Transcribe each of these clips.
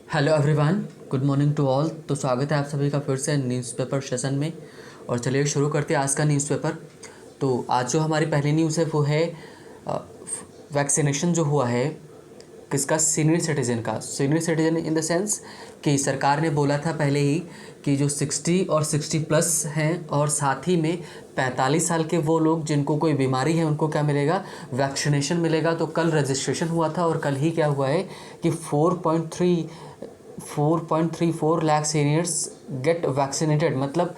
Hello everyone, good morning to all. तो स्वागत है आप सभी का फिर से न्यूज़पेपर सेशन में। और चलिए शुरू करते हैं आज का न्यूज़पेपर। तो आज जो हमारी पहली न्यूज़ है वो है वैक्सीनेशन जो हुआ है किसका, सीनियर सिटीज़न का। Senior citizen in the sense कि सरकार ने बोला था पहले ही कि जो 60 और 60 प्लस हैं और साथ ही में 45 साल के वो लोग जिनको कोई बीमारी है उनको क्या मिलेगा, वैक्सीनेशन मिलेगा। तो कल रजिस्ट्रेशन हुआ था और कल ही क्या हुआ है कि 4.34 लाख सीनियर्स गेट वैक्सीनेटेड, मतलब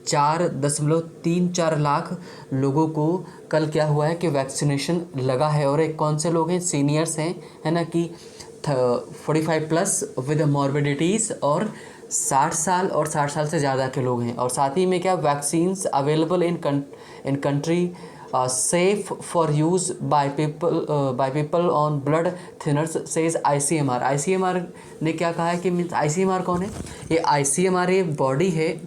4.34 लाख लोगों को कल क्या हुआ है कि वैक्सीनेशन लगा है। और एक कौन से लोग हैं, सीनियर्स हैं, है ना, कि 45 प्लस विद मॉर्बिडिटीज़ और 60 साल और 60 साल से ज़्यादा के लोग हैं। और साथ ही में क्या, vaccines available in country safe for use by people on blood thinners says ICMR। ICMR ने क्या कहा है कि मीन्स ICMR कौन है, ये ICMR ये बॉडी है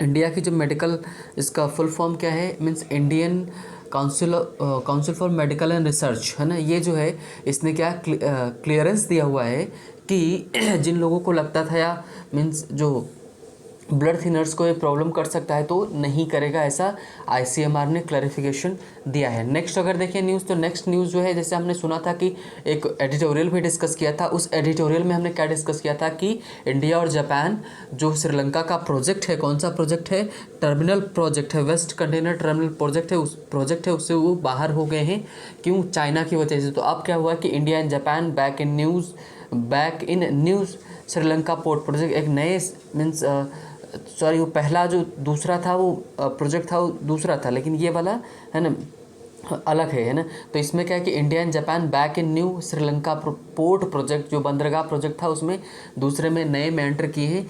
इंडिया की जो मेडिकल, इसका फुल फॉर्म क्या है, means Indian council for medical and research, है ना। ये जो है इसने क्या क्लियरेंस दिया हुआ है कि जिन लोगों को लगता था या मीन्स जो ब्लड थिनर्स को ये प्रॉब्लम कर सकता है तो नहीं करेगा, ऐसा ICMR ने क्लैरिफिकेशन दिया है। नेक्स्ट अगर देखें न्यूज़, तो नेक्स्ट न्यूज़ जो है, जैसे हमने सुना था कि एक एडिटोरियल भी डिस्कस किया था, उस एडिटोरियल में हमने क्या डिस्कस किया था कि इंडिया और जापान जो श्रीलंका का प्रोजेक्ट है, कौन सा प्रोजेक्ट है, टर्मिनल प्रोजेक्ट है, वेस्ट कंटेनर टर्मिनल प्रोजेक्ट है, उससे वो बाहर हो गए हैं। क्यों? चाइना की वजह से। तो अब क्या हुआ कि India and Japan back in news Sri Lanka port project, एक नए मीन्स सॉरी, वो पहला जो दूसरा था वो प्रोजेक्ट था वो दूसरा था, लेकिन ये वाला है ना अलग है ना। तो इसमें क्या है कि India and Japan back in new Sri Lanka port project, जो बंदरगाह प्रोजेक्ट था उसमें दूसरे में नए में एंटर किए हैं।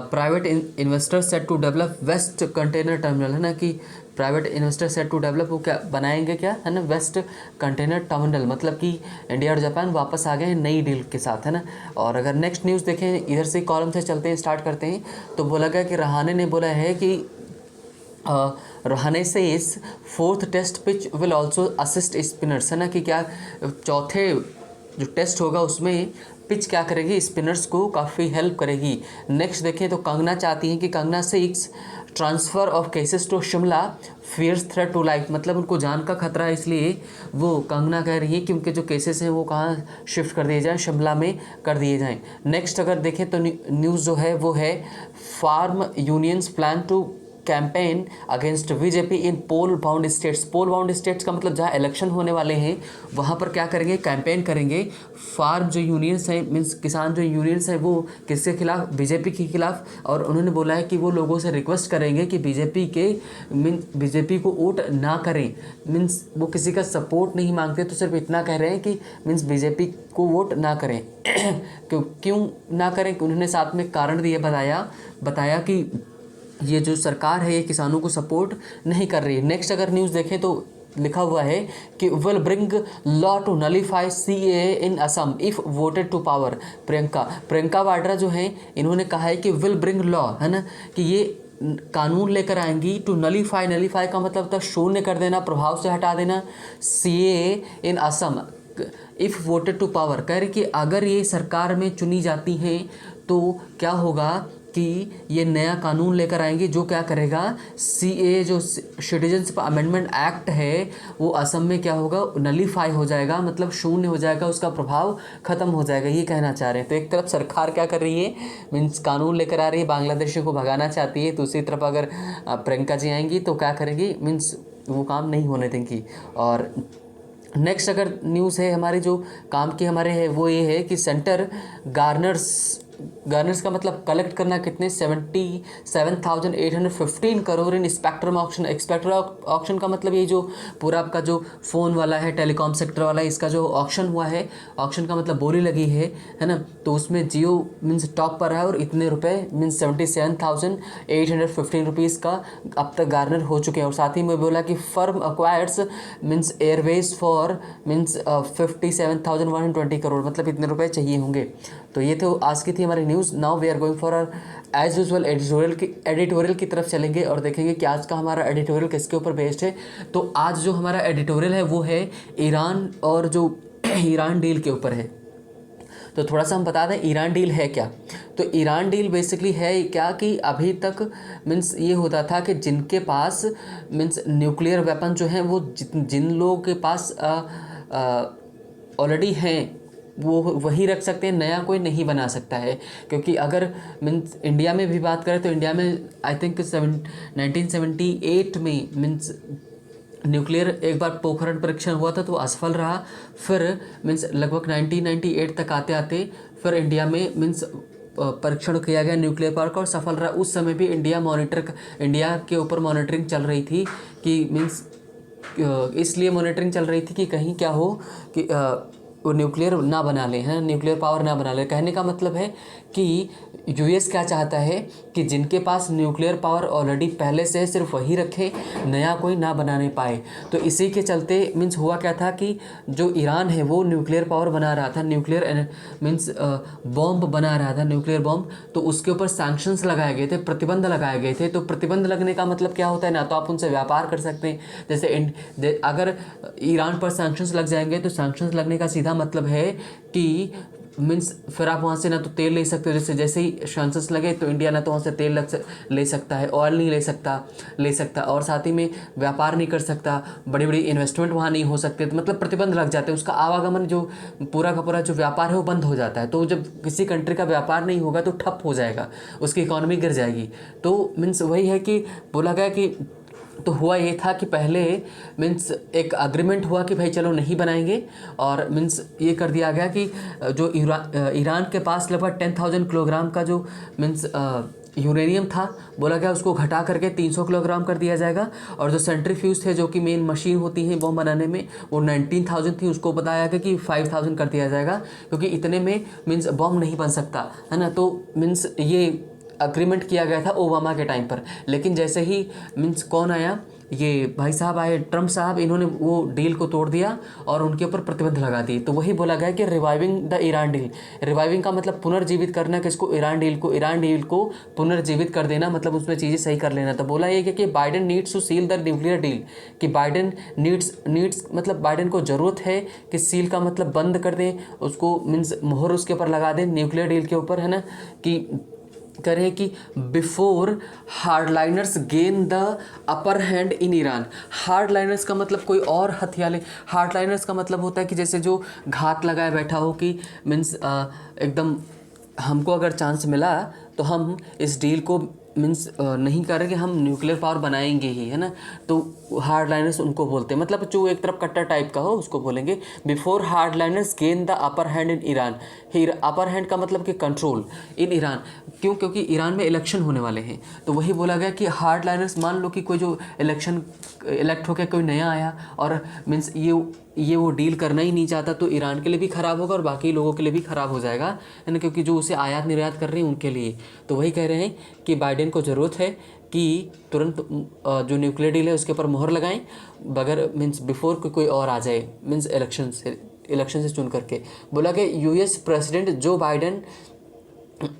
Private investor set to develop west container terminal, है ना, कि private investor set to develop, वो क्या बनाएंगे, क्या है ना, वेस्ट कंटेनर टर्मिनल, मतलब कि इंडिया और जापान वापस आ गए हैं नई डील के साथ, है ना। और अगर नेक्स्ट न्यूज़ देखें, इधर से कॉलम से चलते हैं, स्टार्ट करते हैं, तो बोला गया कि रहाणे ने बोला है कि रहाणे से इस fourth test pitch will also assist spinners, है ना, कि क्या चौथे जो टेस्ट होगा उसमें पिच क्या करेगी, स्पिनर्स को काफ़ी हेल्प करेगी। नेक्स्ट देखें तो कंगना चाहती हैं कि Kangana 6 transfer of cases to Shimla fierce threat to life, मतलब उनको जान का खतरा है, इसलिए वो कंगना कह रही है कि उनके जो केसेस हैं वो कहाँ शिफ्ट कर दिए जाएँ, शिमला में कर दिए जाएँ। नेक्स्ट अगर देखें तो न्यूज़ जो है वो है farm unions plan to campaign against BJP in poll bound states. Poll bound states का मतलब जहाँ इलेक्शन होने वाले हैं वहाँ पर क्या करेंगे, कैंपेन करेंगे। फार्म जो यूनियंस हैं, मीन्स किसान जो यूनियंस हैं, वो किसके खिलाफ, बीजेपी के खिलाफ। और उन्होंने बोला है कि वो लोगों से रिक्वेस्ट करेंगे कि बीजेपी को वोट ना करें। मीन्स वो किसी का सपोर्ट नहीं मांगते, तो सिर्फ इतना कह रहे हैं कि मीन्स बीजेपी को वोट ना करें। क्यों ना करें, उन्होंने साथ में कारण दिए, बताया कि ये जो सरकार है ये किसानों को सपोर्ट नहीं कर रही है। नेक्स्ट अगर न्यूज़ देखें तो लिखा हुआ है कि will bring law to nullify CAA in Assam if voted to power. Priyanka Vadra जो हैं इन्होंने कहा है कि विल ब्रिंग लॉ, है ना, कि ये कानून लेकर आएंगी टू नलीफाई का मतलब था शून्य कर देना, प्रभाव से हटा देना, CAA in Assam if voted to power. कह रहे कि अगर ये सरकार में चुनी जाती हैं तो क्या होगा कि ये नया कानून लेकर आएंगे जो क्या करेगा, CAA जो सिटीजनशिप अमेंडमेंट एक्ट है वो असम में क्या होगा, नलीफाई हो जाएगा, मतलब शून्य हो जाएगा, उसका प्रभाव खत्म हो जाएगा, ये कहना चाह रहे हैं। तो एक तरफ सरकार क्या कर रही है, मीन्स कानून लेकर आ रही है, बांग्लादेशियों को भगाना चाहती है। दूसरी तरफ अगर प्रियंका जी आएंगी तो क्या करेगी, मीन्स वो काम नहीं होने देंगी। और नेक्स्ट अगर न्यूज़ है हमारे जो काम की हमारे है वो ये है कि सेंटर गार्नर्स का मतलब कलेक्ट करना कितने, 77,815 करोड़ इन स्पेक्ट्रम ऑक्शन। ऑक्शन का मतलब ये जो पूरा आपका जो फ़ोन वाला है, टेलीकॉम सेक्टर वाला है, इसका जो ऑक्शन हुआ है, ऑक्शन का मतलब बोली लगी है ना। तो उसमें जियो मीन्स टॉप पर है और इतने रुपए मीन्स 77,815 रुपीज़ का अब तक गार्नर हो चुके हैं। और साथ ही में बोला कि firm acquires means Airways for means 57,120 crore, मतलब इतने रुपए चाहिए होंगे। तो ये तो आज की थी हमारी news. Now we are going for our as usual editorial की तरफ चलेंगे और देखेंगे कि आज का हमारा एडिटोरियल किसके ऊपर बेस्ड है। तो आज जो हमारा एडिटोरियल है वो है ईरान और जो ईरान डील के ऊपर है। तो थोड़ा सा हम बता दें ईरान डील है क्या। तो ईरान डील बेसिकली है क्या कि अभी तक मीन्स ये होता था कि जिनके पास मीन्स न्यूक्लियर वेपन जो हैं वो जिन लोगों के पास ऑलरेडी हैं वो वही रख सकते हैं, नया कोई नहीं बना सकता है। क्योंकि अगर मीन्स इंडिया में भी बात करें तो इंडिया में आई थिंक 1978 में मीन्स न्यूक्लियर एक बार पोखरण परीक्षण हुआ था तो असफल रहा। फिर मीन्स लगभग 1998 तक आते आते फिर इंडिया में मीन्स परीक्षण किया गया न्यूक्लियर पावर का और सफल रहा। उस समय भी इंडिया के ऊपर मॉनिटरिंग चल रही थी कि मीन्स इसलिए मॉनिटरिंग चल रही थी कि कहीं क्या हो कि वो न्यूक्लियर ना बना लें, है न्यूक्लियर पावर ना बना लें। कहने का मतलब है कि यूएस क्या चाहता है कि जिनके पास न्यूक्लियर पावर ऑलरेडी पहले से है सिर्फ वही रखे, नया कोई ना बनाने पाए। तो इसी के चलते मीन्स हुआ क्या था कि जो ईरान है वो न्यूक्लियर पावर बना रहा था, न्यूक्लियर मीन्स बॉम्ब बना रहा था, न्यूक्लियर बॉम्ब। तो उसके ऊपर सैंक्शंस लगाए गए थे, प्रतिबंध लगाए गए थे। तो प्रतिबंध लगने का मतलब क्या होता है, ना तो आप उनसे व्यापार कर सकते हैं, जैसे अगर ईरान पर सैंक्शंस लग जाएंगे तो सैंक्शंस लगने का सीधा मतलब है कि मीन्स फिर आप वहाँ से ना तो तेल ले सकते हो, जैसे ही सैंक्शंस लगे तो इंडिया ना तो वहाँ से तेल ले सकता है, ऑयल नहीं ले सकता और साथ ही में व्यापार नहीं कर सकता, बड़ी बड़ी इन्वेस्टमेंट वहाँ नहीं हो सकते। तो मतलब प्रतिबंध लग जाते हैं, उसका आवागमन जो पूरा का पूरा जो व्यापार है वो बंद हो जाता है। तो जब किसी कंट्री का व्यापार नहीं होगा तो ठप हो जाएगा, उसकी इकॉनमी गिर जाएगी। तो मीन्स वही है कि बोला गया कि तो हुआ ये था कि पहले मीन्स एक अग्रीमेंट हुआ कि भाई चलो नहीं बनाएंगे, और मीन्स ये कर दिया गया कि जो ईरान के पास लगभग 10,000 किलोग्राम का जो मीन्स यूरेनियम था, बोला गया उसको घटा करके 300 किलोग्राम कर दिया जाएगा। और जो सेंट्रीफ्यूज थे जो कि मेन मशीन होती हैं बॉम्ब बनाने में वो 19,000 थी, उसको बताया गया कि 5,000 कर दिया जाएगा, क्योंकि इतने में मीन्स बॉम्ब नहीं बन सकता है ना। तो मीन्स ये अग्रीमेंट किया गया था ओबामा के टाइम पर। लेकिन जैसे ही मीन्स कौन आया, ये भाई साहब आए, ट्रम्प साहब, इन्होंने वो डील को तोड़ दिया और उनके ऊपर प्रतिबंध लगा दिए। तो वही बोला गया कि reviving the Iran deal. Reviving का मतलब पुनर्जीवित करना, किसको, ईरान डील को पुनर्जीवित कर देना, मतलब उसमें चीज़ें सही कर लेना। तो बोला ये कि Biden needs to seal the nuclear deal, कि बाइडेन नीड्स मतलब बाइडेन को ज़रूरत है कि सील का मतलब बंद कर दें उसको, मीन्स मोहर उसके ऊपर लगा दें न्यूक्लियर डील के ऊपर, है ना, कि करें कि before hardliners gain the upper hand in Iran. Hardliners का मतलब कोई और हथियार, हार्डलाइनर्स का मतलब होता है कि जैसे जो घात लगाए बैठा हो कि मीन्स एकदम हमको अगर चांस मिला तो हम इस डील को मीन्स नहीं करेंगे, हम न्यूक्लियर पावर बनाएंगे ही, है ना। तो हार्डलाइनर्स उनको बोलते हैं, मतलब जो एक तरफ कट्टर टाइप का हो उसको बोलेंगे। Before hardliners gain the upper hand in Iran. Upper hand का मतलब कि कंट्रोल इन ईरान, क्यों, क्योंकि ईरान में इलेक्शन होने वाले हैं। तो वही बोला गया कि हार्डलाइनर्स, मान लो कि कोई जो इलेक्ट होकर कोई नया आया और मीन्स ये वो डील करना ही नहीं चाहता, तो ईरान के लिए भी ख़राब होगा और बाकी लोगों के लिए भी ख़राब हो जाएगा, है ना, क्योंकि जो उसे आयात निर्यात कर रहे हैं उनके लिए। तो वही कह रहे हैं कि बाइडेन को ज़रूरत है कि तुरंत जो न्यूक्लियर डील है उसके ऊपर मोहर लगाएं, बगैर मीन्स बिफोर कोई और आ जाए, मीन्स इलेक्शन से चुन करके। बोला कि US president Joe Biden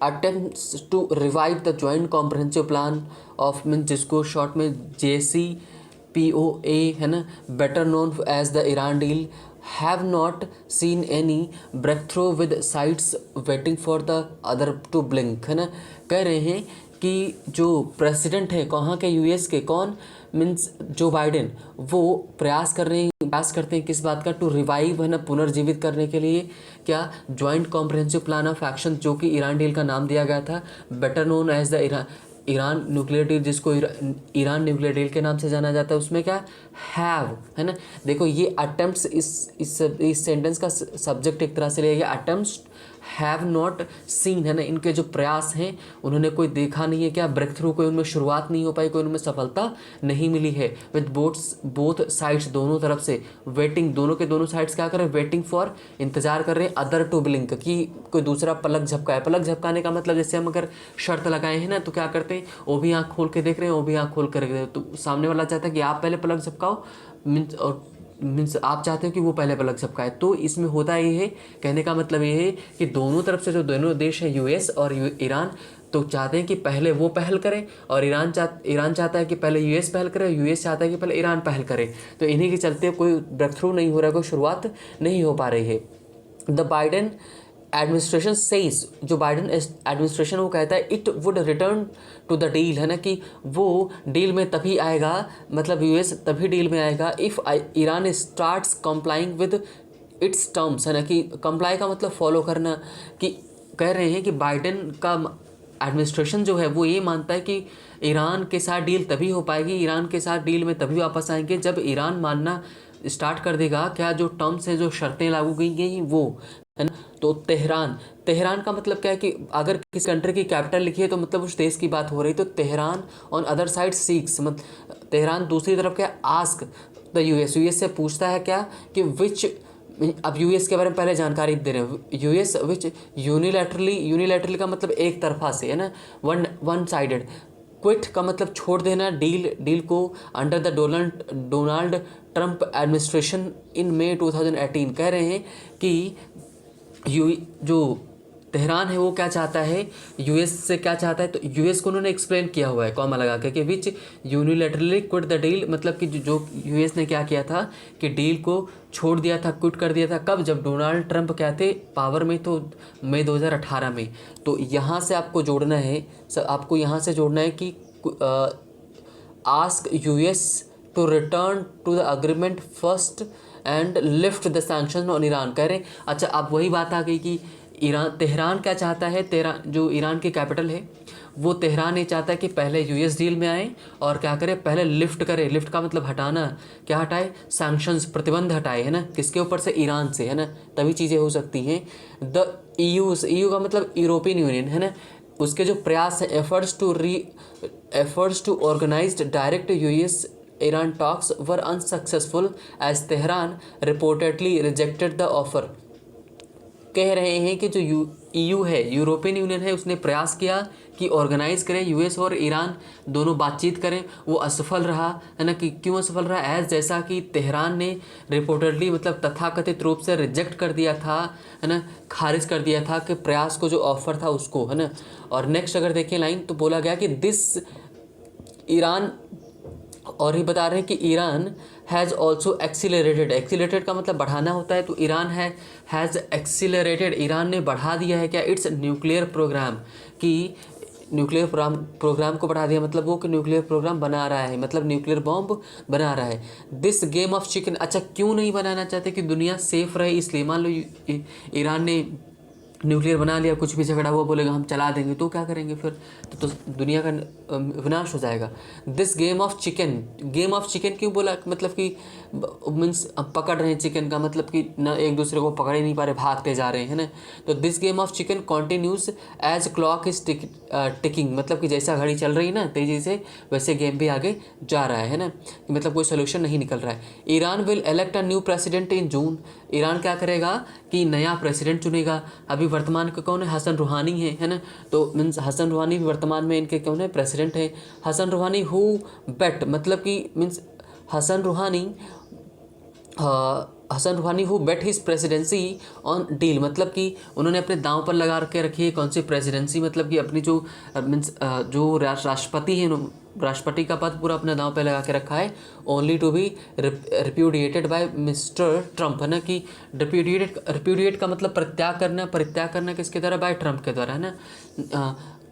attempts to revive the joint comprehensive plan of means जिसको शॉर्ट में JCPOA, है ना, better known as the Iran deal, have not seen any breakthrough with sides waiting for the other to blink, है ना। कह रहे हैं कि जो प्रेसिडेंट है कहाँ के, यूएस के, कौन, मीन्स जो बाइडेन, वो प्रयास करते हैं किस बात का, टू रिवाइव, है ना, पुनर्जीवित करने के लिए क्या, joint comprehensive plan of action, जो कि ईरान डील का नाम दिया गया था, better known as the Iran nuclear deal, जिसको ईरान न्यूक्लियर डील के नाम से जाना जाता है। उसमें क्या हैव, है ना, देखो ये अटेम्प्ट्स, इस सेंटेंस का सब्जेक्ट एक तरह से लिया गया, अटेम्प्ट्स हैव नॉट सीन, है ना, इनके जो प्रयास हैं उन्होंने कोई देखा नहीं है, क्या ब्रेक थ्रू, कोई उनमें शुरुआत नहीं हो पाई, कोई उनमें सफलता नहीं मिली है। विद बोथ साइड्स, दोनों तरफ से वेटिंग, दोनों के दोनों साइड्स क्या कर रहे हैं, वेटिंग फॉर, इंतजार कर रहे हैं, अदर टू ब्लिंक, कि कोई दूसरा पलक झपकाए। पलक झपकाने का मतलब जैसे हम अगर शर्त लगाए हैं ना तो क्या करते हैं, वो भी आँख खोल के देख रहे हैं, वो भी आँख खोल कर देख रहे हैं, तो सामने वाला चाहता है कि आप पहले पलक झपकाओ, मीन्स आप चाहते हो कि वो पहले पलक झपकाए। तो इसमें होता ये है, कहने का मतलब ये है कि दोनों तरफ से जो दोनों देश हैं यूएस और ईरान, तो चाहते हैं कि पहले वो पहल करे, और ईरान चाहता है कि पहले यूएस पहल करे, यूएस चाहता है कि पहले ईरान पहल करे। तो इन्हीं के चलते कोई ब्रेक थ्रू नहीं हो रहा है, कोई शुरुआत नहीं हो पा रही है। द बाइडेन एडमिनिस्ट्रेशन सेज, जो बाइडन एडमिनिस्ट्रेशन वो कहता है it would return to the deal, है ना, कि वो डील में तभी आएगा, मतलब यूएस तभी डील में आएगा if Iran starts complying with its terms, है ना, कि कंप्लाई का मतलब फॉलो करना, कि कह रहे हैं कि बाइडन का एडमिनिस्ट्रेशन जो है वो ये मानता है कि ईरान के साथ डील तभी हो पाएगी, ईरान के साथ डील में तभी वापस आएंगे जब ईरान मानना स्टार्ट कर देगा क्या जो टर्म्स हैं, जो शर्तें लागू की गई हैं वो, है ना। तो तेहरान, तेहरान का मतलब क्या है कि अगर किसी कंट्री की कैपिटल लिखी है तो मतलब उस देश की बात हो रही, तो Tehran on other side seeks, मतलब तेहरान दूसरी तरफ क्या, आस्क द यूएस, यूएस से पूछता है क्या कि विच, अब यूएस के बारे में पहले जानकारी दे रहे हैं, यूएस विच यूनिलैटरली का मतलब एक तरफा से, है ना, वन साइडेड, क्विट का मतलब छोड़ देना डील को under the Donald Trump administration in May 2018, कह रहे हैं कि जो तेहरान है वो क्या चाहता है, यूएस से क्या चाहता है, तो यूएस को उन्होंने एक्सप्लेन किया हुआ है कॉमा लगा के कि विच यूनिलैटरली क्विट द डील, मतलब कि जो यूएस ने क्या किया था कि डील को छोड़ दिया था, क्विट कर दिया था, कब, जब डोनाल्ड ट्रंप क्या थे पावर में, तो मई 2018 में। तो यहाँ से आपको जोड़ना है, आपको यहाँ से जोड़ना है कि ask US to return to the agreement first and lift the sanction on Iran, कह रहे हैं। अच्छा, अब वही बात आ गई कि तेहरान क्या चाहता है, जो ईरान की कैपिटल है वो तेहरान ये चाहता है कि पहले यूएस डील में आए और क्या करे, पहले लिफ्ट करे, लिफ्ट का मतलब हटाना, क्या हटाए, सैंक्शंस, प्रतिबंध हटाए, है ना, किसके ऊपर से, ईरान से, है ना, तभी चीज़ें हो सकती हैं। द ईयू का मतलब यूरोपियन यूनियन, है ना, उसके जो प्रयास हैं, efforts to organized direct US Iran talks were unsuccessful as Tehran reportedly rejected the offer, कह रहे हैं कि जो ईयू है, यूरोपियन यूनियन है, उसने प्रयास किया कि ऑर्गेनाइज करें यूएस और ईरान दोनों बातचीत करें, वो असफल रहा, है ना, कि क्यों असफल रहा, एज जैसा कि तेहरान ने रिपोर्टेडली मतलब तथाकथित रूप से रिजेक्ट कर दिया था, है ना, खारिज कर दिया था कि प्रयास को, जो ऑफर था उसको, है ना। और नेक्स्ट अगर देखें लाइन, तो बोला गया कि दिस ईरान, और ही बता रहे हैं कि Iran has also accelerated, accelerated का मतलब बढ़ाना होता है, तो ईरान हैज़ एक्सीलरेटेड, ईरान ने बढ़ा दिया है क्या, इट्स न्यूक्लियर प्रोग्राम, कि न्यूक्लियर प्रोग्राम को बढ़ा दिया, मतलब वो कि न्यूक्लियर प्रोग्राम बना रहा है, मतलब न्यूक्लियर बॉम्ब बना रहा है। दिस गेम ऑफ चिकन, अच्छा क्यों नहीं बनाना चाहते कि दुनिया सेफ रहे, इसलिए मान लो ईरान ने न्यूक्लियर बना लिया, कुछ भी झगड़ा हुआ बोलेगा हम चला देंगे, तो क्या करेंगे फिर, तो दुनिया का विनाश हो जाएगा। दिस गेम ऑफ चिकन क्यों बोला, मतलब कि मीन्स पकड़ रहे हैं चिकन का मतलब कि ना एक दूसरे को पकड़ ही नहीं पा रहे, भागते जा रहे हैं, है ना। तो this game of chicken continues as clock is ticking, मतलब कि जैसा घड़ी चल रही है ना तेज़ी से, वैसे गेम भी आगे जा रहा है ना, कि मतलब कोई सोल्यूशन नहीं निकल रहा है। Iran will elect a new president in June, Iran क्या करेगा कि नया प्रेसिडेंट चुनेगा। अभी वर्तमान का कौन है, हसन रूहानी है ना, तो मीन्स हसन रूहानी वर्तमान में इनके कौन है, प्रेसिडेंट है। हसन रूहानी हु बेट, मतलब कि means Hassan Rouhani who bet his presidency on deal, मतलब कि उन्होंने अपने दांव पर लगा के रखी है कौन सी प्रेसिडेंसी, मतलब कि अपनी जो मीन्स जो राष्ट्रपति है, राष्ट्रपति का पद पूरा अपने दांव पे लगा के रखा है, only to be repudiated by Mister Trump, है ना, कि रिप्यूडिएट का मतलब परित्याग करना किसके द्वारा, बाय ट्रंप के द्वारा, है ना।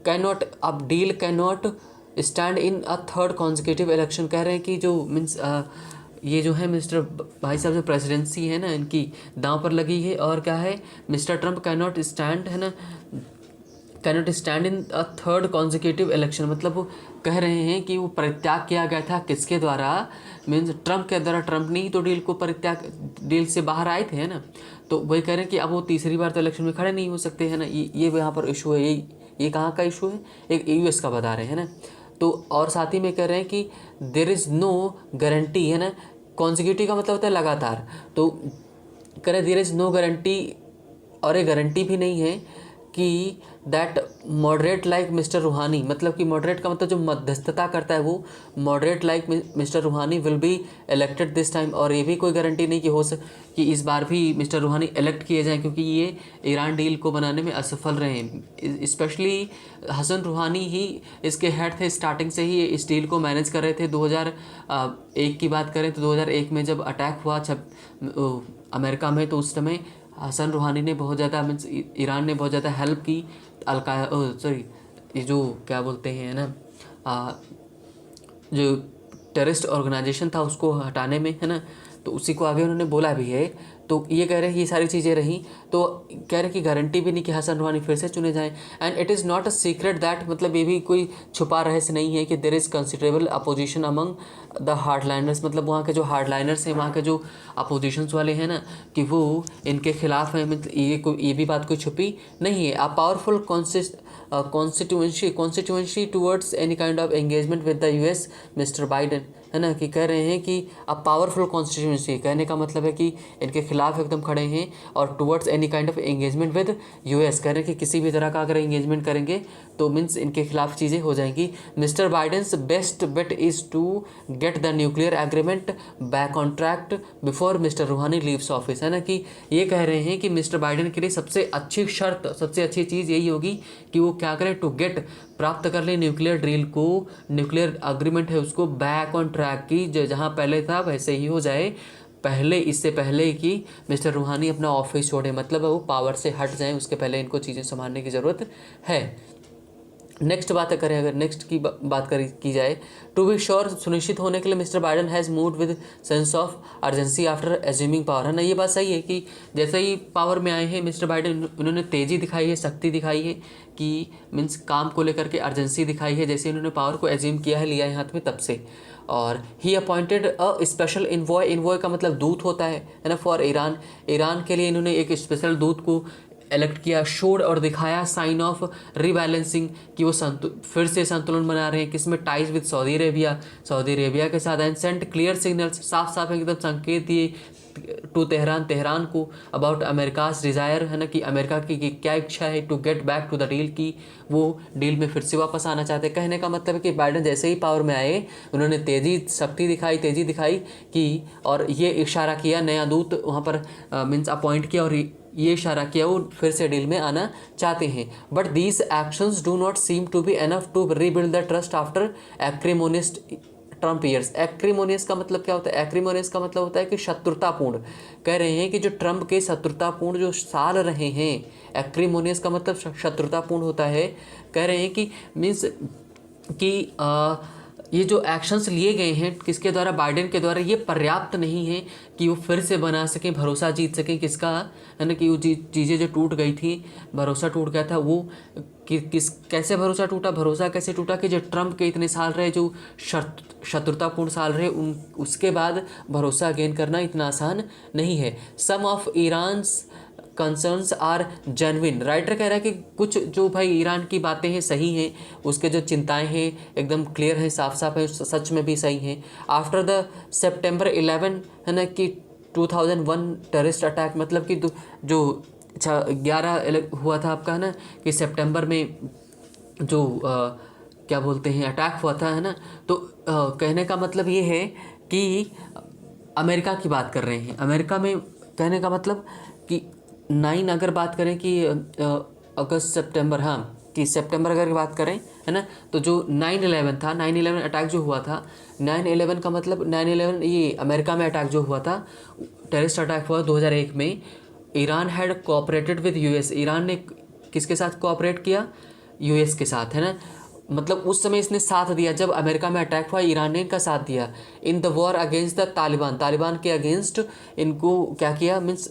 कैन नॉट, अब deal can not stand in a third consecutive election, कह रहे हैं कि जो मीन्स ये जो है मिस्टर भाई साहब जो प्रेसिडेंसी है ना इनकी दांव पर लगी है, और क्या है, mister Trump can not stand, है ना, can not stand in a third consecutive election, मतलब वो कह रहे हैं कि वो परित्याग किया गया था किसके द्वारा, मीन्स ट्रंप के द्वारा, ट्रंप ने ही तो डील से बाहर आए थे, है ना। तो वही कह रहे हैं कि अब वो तीसरी बार तो इलेक्शन में खड़े नहीं हो सकते, है ना, ये यहाँ पर इशू है, ये कहाँ का इशू है, एक यूएस का बता रहे हैं ना। तो और साथ ही में कह रहे हैं कि देयर इज़ नो गारंटी, है ना, कॉन्जिक्यूटिव का मतलब होता है लगातार, तो कह रहे देयर इज़ नो गारंटी, और ये गारंटी भी नहीं है कि दैट मॉडरेट लाइक मिस्टर रूहानी, मतलब कि मॉडरेट का मतलब जो मध्यस्थता करता है वो, मॉडरेट लाइक मिस्टर रूहानी will be elected this time, और ये भी कोई गारंटी नहीं कि इस बार भी मिस्टर रूहानी इलेक्ट किए जाएं, क्योंकि ये ईरान डील को बनाने में असफल रहे हैं। स्पेशली हसन रूहानी ही इसके हेड थे, स्टार्टिंग से ही इस डील को मैनेज कर रहे थे। 2001 की बात करें तो 2001 में जब अटैक हुआ अमेरिका में, तो उस समय हसन रूहानी ने बहुत ज़्यादा मीन्स ईरान ने बहुत ज़्यादा हेल्प की सॉरी, ये जो क्या बोलते हैं ना, जो टेररिस्ट ऑर्गेनाइजेशन था उसको हटाने में, है ना, तो उसी को आगे उन्होंने बोला भी है। तो ये कह रहे हैं ये सारी चीज़ें रहीं, तो कह रहे हैं कि गारंटी भी नहीं कि हसन रूहानी फिर से चुने जाएं। And it is not a secret that, मतलब ये भी कोई छुपा रहस्य नहीं है कि there is considerable opposition among the hardliners, मतलब वहाँ के जो हार्डलाइनर्स हैं, वहाँ के जो अपोजिशंस वाले हैं ना, कि वो इनके खिलाफ हैं। मतलब ये भी बात कोई छुपी नहीं है। A powerful constituency towards any kind of engagement with the US mister Biden, है ना, कि कह रहे हैं कि अब पावरफुल कॉन्स्टिट्यूएंसी, कहने का मतलब है कि इनके खिलाफ एकदम खड़े हैं, और towards any kind of engagement with US, कह रहे हैं कि किसी भी तरह का अगर एंगेजमेंट करेंगे तो मीन्स इनके खिलाफ चीज़ें हो जाएंगी। Mister Biden's best bet is to get the nuclear agreement back on track before Mister Rouhani leaves office, है ना, कि ये कह रहे हैं कि मिस्टर बाइडेन के लिए सबसे अच्छी शर्त, सबसे अच्छी चीज़ यही होगी कि वो क्या करें, टू गेट, प्राप्त कर ले न्यूक्लियर डील को, न्यूक्लियर अग्रीमेंट है उसको बैक ऑन ट्रैक की, जहाँ पहले था वैसे ही हो जाए, पहले, इससे पहले कि मिस्टर रूहानी अपना ऑफिस छोड़े, मतलब वो पावर से हट जाएं, उसके पहले इनको चीज़ें संभालने की ज़रूरत है। नेक्स्ट बात करें, अगर नेक्स्ट की बात की जाए, टू बी श्योर, सुनिश्चित होने के लिए mister Biden has moved with sense of urgency after assuming power, है ना। ये बात सही है कि जैसे ही पावर में आए हैं मिस्टर बाइडन, उन्होंने तेज़ी दिखाई है, शक्ति दिखाई है, कि मीन्स काम को लेकर के अर्जेंसी दिखाई है, जैसे उन्होंने पावर को एज्यूम किया है, लिया है हाथ में, तब से। और ही appointed a special envoy, envoy का मतलब दूत होता है ना, फॉर ईरान, ईरान के लिए इन्होंने एक स्पेशल दूत को इलेक्ट किया, शोड और दिखाया साइन ऑफ रीबैलेंसिंग, कि वो फिर से संतुलन बना रहे हैं, किसमें, ties with Saudi Arabia, Saudi Arabia के साथ। एंड सेंट क्लियर सिग्नल्स, साफ साफ एकदम संकेत दिए टू तेहरान को अबाउट अमेरिकाज डिज़ायर, है ना, कि अमेरिका की क्या इच्छा है, to get back to the deal, की वो डील में फिर से वापस आना चाहते हैं। कहने का मतलब है कि बाइडेन जैसे ही पावर में आए, उन्होंने तेज़ी दिखाई कि, और ये इशारा किया, नया दूत वहाँ पर मीन्स अपॉइंट किया, और ये इशारा किया वो फिर से डील में आना चाहते हैं। But these actions do not seem to be enough to rebuild the trust after acrimonious Trump years. Acrimonious का मतलब क्या होता है? एक्रीमोनियस का मतलब होता है कि शत्रुतापूर्ण। कह रहे हैं कि जो ट्रम्प के शत्रुतापूर्ण जो साल रहे हैं, एक्रीमोनियस का मतलब शत्रुतापूर्ण होता है। कह रहे हैं कि मीन्स कि ये जो एक्शंस लिए गए हैं किसके द्वारा, बाइडेन के द्वारा, ये पर्याप्त नहीं है कि वो फिर से बना सकें, भरोसा जीत सकें किसका, है ना, कि वो चीज़ें जो टूट गई थी, भरोसा टूट गया था, वो कैसे भरोसा टूटा, कैसे टूटा कि जो ट्रम्प के इतने साल रहे, जो शत्रुतापूर्ण साल रहे, उसके बाद भरोसा गेन करना इतना आसान नहीं है। Some of Iran's concerns are genuine, writer कह रहा है कि कुछ जो भाई ईरान की बातें हैं सही हैं, उसके जो चिंताएं हैं एकदम क्लियर हैं, साफ साफ है, सच में भी सही हैं। आफ्टर द सितंबर 11, है ना, कि 2001 टेररिस्ट अटैक, मतलब कि जो 11 हुआ था आपका, है ना, कि सितंबर में जो क्या बोलते हैं अटैक हुआ था, है ना, तो कहने का मतलब ये है कि अमेरिका की बात कर रहे हैं। अमेरिका में कहने का मतलब कि 9 अगर बात करें कि अगस्त सितंबर, हाँ, कि सितंबर अगर बात करें, है ना, तो जो 9/11 था, 9/11 अटैक जो हुआ था, 9/11 का मतलब 9/11 ये अमेरिका में अटैक जो हुआ था, टेररिस्ट अटैक हुआ 2001 में। Iran had cooperated with US, Iran ने किसके साथ कोऑपरेट किया? यूएस के साथ, है ना, मतलब उस समय इसने साथ दिया, जब अमेरिका में अटैक हुआ ईरान ने इनका साथ दिया। In the war against the Taliban, Taliban के अगेंस्ट इनको क्या किया, मीन्स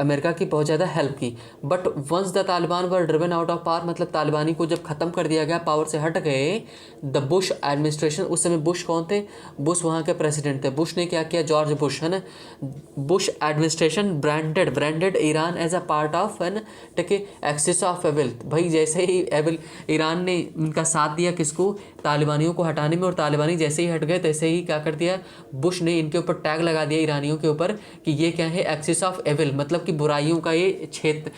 अमेरिका की बहुत ज़्यादा हेल्प की। But once the Taliban were driven out of power, मतलब तालिबानी को जब ख़त्म कर दिया गया, पावर से हट गए, द बुश एडमिनिस्ट्रेशन, उस समय बुश कौन थे? बुश वहाँ के प्रेसिडेंट थे। बुश ने क्या किया? जॉर्ज बुश, है ना, Bush administration branded Iran as a part of, है ना, टेक एक्सिस ऑफ एविल। भाई जैसे ही एविल, ईरान ने उनका साथ दिया किसको? तालिबानियों को हटाने में, और तालिबानी जैसे ही हट गए तैसे ही क्या कर दिया? बुश ने इनके ऊपर टैग लगा दिया ईरानियों के ऊपर कि ये क्या है? एक्सिस ऑफ एविल, मतलब कि बुराइयों का ये क्षेत्र,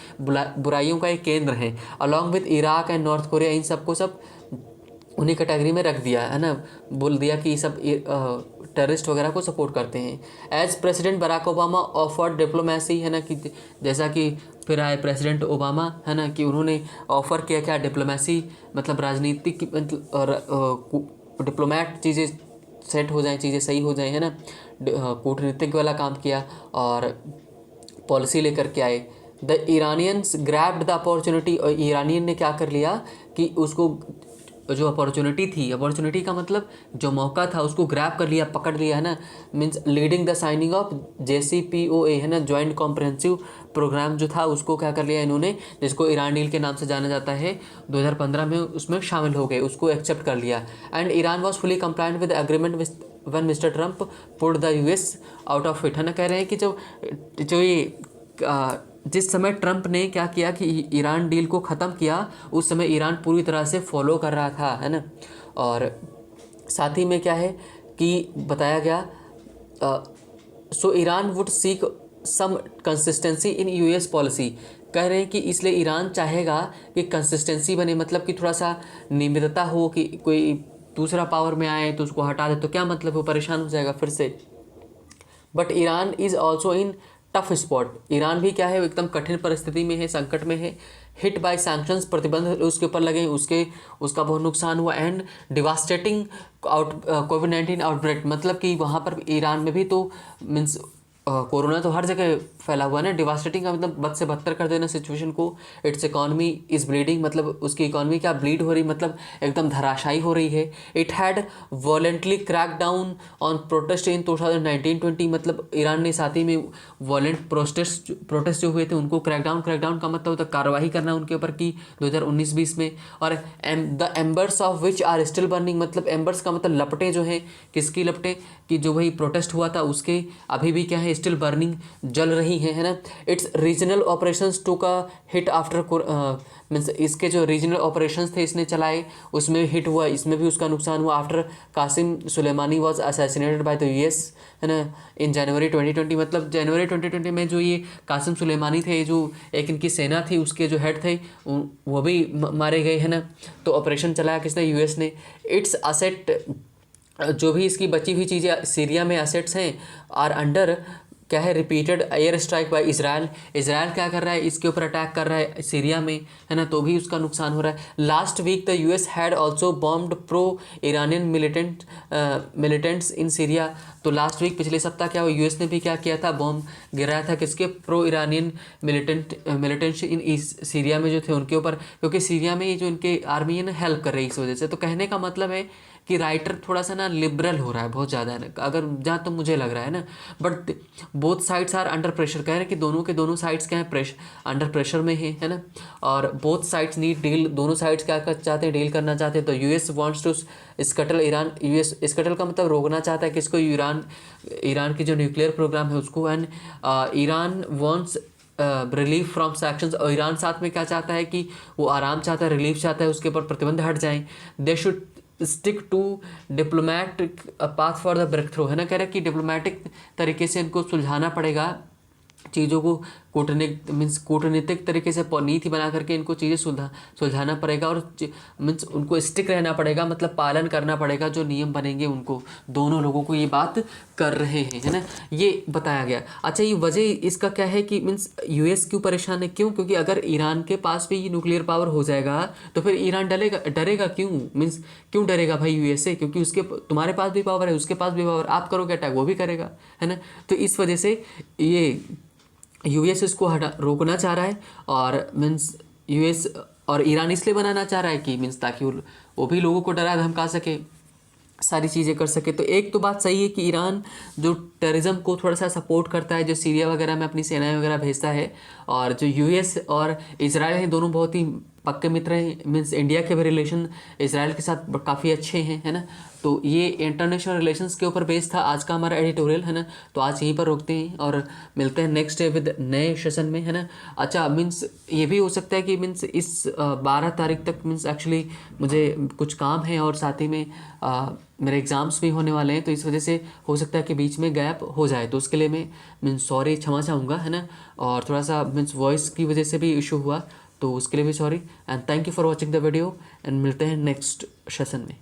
बुराइयों का ये केंद्र है। Along with Iraq and North Korea, इन सबको सब उन्हीं कैटेगरी में रख दिया, है ना, बोल दिया कि ये सब टेररिस्ट वगैरह को सपोर्ट करते हैं। As president Barack Obama offered diplomacy, है ना, कि जैसा कि फिर आए प्रेसिडेंट ओबामा, है ना, कि उन्होंने ऑफ़र किया क्या? डिप्लोमेसी, मतलब राजनीतिक, डिप्लोमेट, चीज़ें सेट हो जाएं, चीज़ें सही हो जाएं, है ना, कूटनीतिक वाला काम किया। और पॉलिसी लेकर के आए। The Iranians grabbed the opportunity, और ईरानियन ने क्या कर लिया कि उसको जो अपॉर्चुनिटी थी, अपॉर्चुनिटी का मतलब जो मौका था उसको ग्रैब कर लिया, पकड़ लिया है ना, means leading the signing off JCPOA है ना, जॉइंट कॉम्प्रहेंसिव प्रोग्राम जो था उसको क्या कर लिया इन्होंने, जिसको ईरान डील के नाम से जाना जाता है, 2015 में उसमें शामिल हो गए, उसको एक्सेप्ट कर लिया। And Iran was fully compliant with agreement when mister Trump put the US out of it है ना। कह रहे हैं कि जो ये जिस समय ट्रंप ने क्या किया कि ईरान डील को ख़त्म किया, उस समय ईरान पूरी तरह से फॉलो कर रहा था है ना। और साथ ही में क्या है कि बताया गया, so Iran would seek some consistency in US policy. कह रहे हैं कि इसलिए ईरान चाहेगा कि कंसिस्टेंसी बने, मतलब कि थोड़ा सा नियमितता हो, कि कोई दूसरा पावर में आए तो उसको हटा दे तो क्या मतलब, वो परेशान हो जाएगा फिर से। But Iran is also in tough spot, Iran भी क्या है एकदम कठिन परिस्थिति में है, संकट में है। हिट बाय सैंक्शंस, प्रतिबंध उसके ऊपर लगे, उसका बहुत नुकसान हुआ। एंड डिवास्टेटिंग COVID-19 आउटब्रेक, मतलब कि वहाँ पर ईरान में भी तो मीन्स कोरोना तो हर जगह फैला हुआ है ना। डिवास्टेटिंग का मतलब बद से बदतर कर देना सिचुएशन को। इट्स इकॉनमी इज़ ब्लीडिंग, मतलब उसकी इकॉनमी क्या ब्लीड हो रही, मतलब एकदम धराशायी हो रही है। It had voluntarily crack down on protest in 2019-20, मतलब ईरान ने साथ ही में वॉलेंट प्रोटेस्ट जो हुए थे उनको क्रैकडाउन का मतलब होता है कार्रवाई करना उनके ऊपर की 2019-20 में। और the embers of which are still burning, मतलब एम्बर्स का मतलब लपटें जो हैं, किसकी लपटें, कि जो वही प्रोटेस्ट हुआ था उसके अभी भी क्या है स्टिल बर्निंग, जल रही है ना। It's regional operations took a hit after means इसके जो रीजनल ऑपरेशंस थे इसने चलाए, उसमें हिट हुआ, इसमें भी उसका नुकसान हुआ। After Qasem Soleimani was assassinated by the US है ना इन जनवरी 2020, मतलब जनवरी 2020 में जो ये कासिम सुलेमानी थे, जो एक इनकी सेना थी, उसके जो हेड थे वो भी मारे गए है ना। तो ऑपरेशन चलाया किसने, US ने। इट्स असेट, जो भी इसकी बची हुई चीज़ें सीरिया में एसेट्स हैं, आर अंडर क्या है repeated air strike by Israel. Israel क्या कर रहा है, इसके ऊपर अटैक कर रहा है सीरिया में है ना, तो भी उसका नुकसान हो रहा है। Last week the US had also bombed pro Iranian militants in Syria. तो लास्ट वीक पिछले सप्ताह क्या हुआ, US ने भी क्या किया था, बॉम्ब गिराया था किसके, pro Iranian militants in Syria में जो थे उनके ऊपर, क्योंकि सीरिया में जो इनके आर्मी है ना हेल्प कर रही है इस वजह से। तो कहने का मतलब है कि राइटर थोड़ा सा ना लिबरल हो रहा है बहुत ज़्यादा है ना, अगर जहाँ तो मुझे लग रहा है ना। But both sides are under pressure, कह रहे हैं कि दोनों के दोनों साइड्स क्या है अंडर प्रेशर में है ना। और बोथ साइड्स नीड डील, दोनों साइड्स क्या कर चाहते हैं, डील करना चाहते हैं। तो US wants to scuttle Iran, US scuttle का मतलब रोकना चाहता है किसको, ईरान की जो न्यूक्लियर प्रोग्राम है उसको। And Iran wants relief from sanctions, और ईरान साथ में क्या चाहता है कि वो आराम चाहता है, रिलीफ चाहता है, उसके ऊपर प्रतिबंध हट जाएं। They should stick to diplomatic path for the breakthrough है ना। कह रहे हैं कि डिप्लोमेटिक तरीके से इनको सुलझाना पड़ेगा चीज़ों को, कूटनीतिक तरीके से नीति बना करके इनको चीज़ें सुलझाना पड़ेगा। और मीन्स उनको स्टिक रहना पड़ेगा, मतलब पालन करना पड़ेगा, जो नियम बनेंगे उनको, दोनों लोगों को ये बात कर रहे हैं है ना, ये बताया गया। अच्छा, ये वजह इसका क्या है कि मीन्स US क्यों परेशान है, क्यों, क्योंकि अगर ईरान के पास भी न्यूक्लियर पावर हो जाएगा तो फिर ईरान डरेगा क्यों, मीन्स क्यों डरेगा भाई US से, क्योंकि उसके तुम्हारे पास भी पावर है, उसके पास भी पावर, आप करोगे अटैक वो भी करेगा है ना। तो इस वजह से ये US इसको रोकना चाह रहा है। और मीन्स US और ईरान इसलिए बनाना चाह रहा है कि मीन्स ताकि वो भी लोगों को डरा धमका सके, सारी चीज़ें कर सके। तो एक तो बात सही है कि ईरान जो टेररिज्म को थोड़ा सा सपोर्ट करता है, जो सीरिया वगैरह में अपनी सेनाएं वगैरह भेजता है, और जो US और इजराइल हैं दोनों बहुत ही पक्के मित्र हैं, मीन्स इंडिया के भी रिलेशन इजराइल के साथ काफ़ी अच्छे हैं है ना। तो ये इंटरनेशनल रिलेशंस के ऊपर बेस्ड था आज का हमारा एडिटोरियल है ना। तो आज यहीं पर रोकते हैं और मिलते हैं नेक्स्ट डे विद नए सेशन में है ना। अच्छा, मीन्स ये भी हो सकता है कि मीन्स इस 12 तारीख तक मीन्स एक्चुअली मुझे कुछ काम है और साथ ही में मेरे एग्ज़ाम्स भी होने वाले हैं, तो इस वजह से हो सकता है कि बीच में गैप हो जाए, तो उसके लिए मैं मीन्स सॉरी क्षमा चाहूँगा है ना। और थोड़ा सा मीन्स वॉइस की वजह से भी इशू हुआ, तो उसके लिए भी sorry. And thank you for watching the video, and मिलते हैं नेक्स्ट सेशन में।